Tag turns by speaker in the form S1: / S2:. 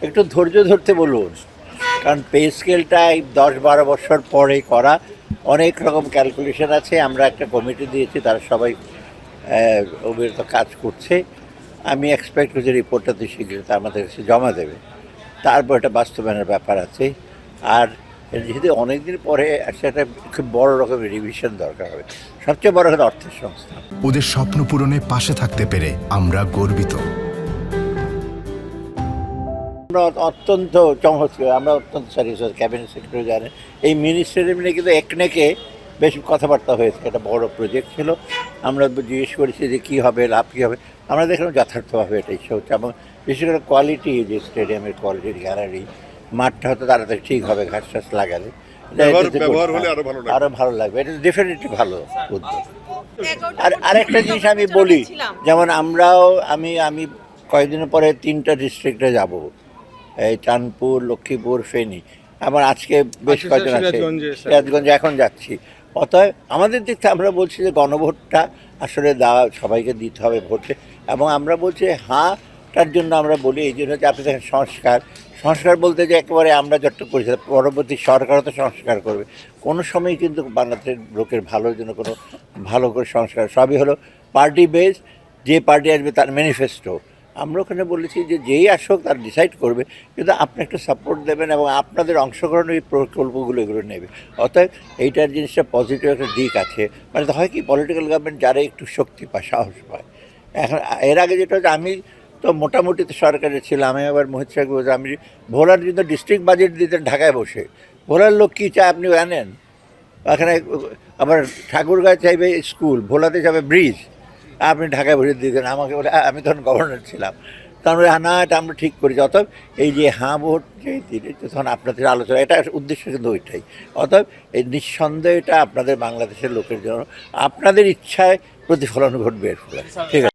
S1: একটু ধৈর্য ধরতে বলুন, কারণ পে স্কেলটা এই 10-12 বছর পরে করা, অনেক রকম ক্যালকুলেশন আছে। আমরা একটা কমিটি দিয়েছি, তারা সবাই অবিরত কাজ করছে। আমি এক্সপেক্ট করছি রিপোর্টটা তো শীঘ্রই আমাদের কাছে জমা দেবে, তারপর এটা বাস্তবায়নের ব্যাপার আছে। আর যেহেতু অনেকদিন পরে সেটা খুব বড় রকমের রিভিশন দরকার হবে। সবচেয়ে বড় কথা অর্থের সংস্থান।
S2: ওদের স্বপ্ন পূরণে পাশে থাকতে পেরে আমরা গর্বিত।
S1: আমরা অত্যন্ত চমৎকার, আমরা অত্যন্ত সিরিয়াস, ক্যাবিনেট সেক্রেটারি জানেন। এই মিনিস্ট্রি মিলে কিন্তু একনেকে বেশ কথাবার্তা হয়েছে। একটা বড় প্রজেক্ট ছিল, আমরা জিজ্ঞেস করেছি যে কী হবে, লাভ কী হবে। আমরা দেখলাম যথার্থভাবে এটা ইচ্ছা হচ্ছে, এবং বিশেষ করে কোয়ালিটি, যে স্টেডিয়ামের কোয়ালিটি, গ্যালারি, মাঠটা হয়তো তাড়াতাড়ি ঠিক হবে ঘাস টাস লাগালে, আরও ভালো লাগবে। এটা ডেফিনেটলি ভালো উদ্যোগ। আর আরেকটা জিনিস আমি বলি, যেমন আমি কয়েকদিনের পরে 3টা ডিস্ট্রিক্টে যাব, এই চাঁদপুর, লক্ষ্মীপুর, ফেনী। আমার আজকে বেশ কয়েকজন আছে, সিরাজগঞ্জে এখন যাচ্ছি। অতএব আমাদের দিক থেকে আমরা বলছি যে গণভোটটা আসলে সবাইকে দিতে হবে ভোটে, এবং আমরা বলছি তার জন্য আমরা বলি এই জন্য যে আপনি দেখেন সংস্কার বলতে যে একেবারে আমরা যতটুকু করেছি, পরবর্তী সরকারও তো সংস্কার করবে। কোনো সময় কিন্তু বাংলাদেশের লোকের ভালোর জন্য কোনো ভালো করে সংস্কার, সবই হলো পার্টি বেস। যে পার্টি আসবে তার ম্যানিফেস্টো। আমরা ওখানে বলেছি যে যেই আসুক তার ডিসাইড করবে, কিন্তু আপনি একটু সাপোর্ট দেবেন এবং আপনাদের অংশগ্রহণ এই প্রকল্পগুলো এগুলো নেবে। অতএব এইটার জিনিসটা পজিটিভ একটা দিক আছে। মানে হয় কি, পলিটিক্যাল গভর্নমেন্ট যারা একটু শক্তি পায়, সাহস পায়। এখন এর আগে যেটা হচ্ছে, আমি তো মোটামুটি তো সরকারে ছিলাম, আমি আবার মোহিত সাহেব বলছি, আমি ভোলার জন্য ডিস্ট্রিক্ট বাজেট দিতেন ঢাকায় বসে। ভোলার লোক কী চায় আপনি জানেন? এখানে আবার ঠাকুরগাঁও চাইবে স্কুল, ভোলাতে যাবে ব্রিজ, আপনি ঢাকায় বসে দিতেন। আমাকে বলে, আমি তখন গভর্নর ছিলাম, তারপরে না এটা আমরা ঠিক করেছি। অতএব এই যে ভোট যে দিলে, তখন আপনাদের আলোচনা, এটা উদ্দেশ্য কিন্তু ওইটাই। অতএব এই নিঃসন্দেহে এটা আপনাদের বাংলাদেশের লোকের জন্য আপনাদের ইচ্ছায় প্রতিফলন ঘটবে এর ফলে। ঠিক আছে।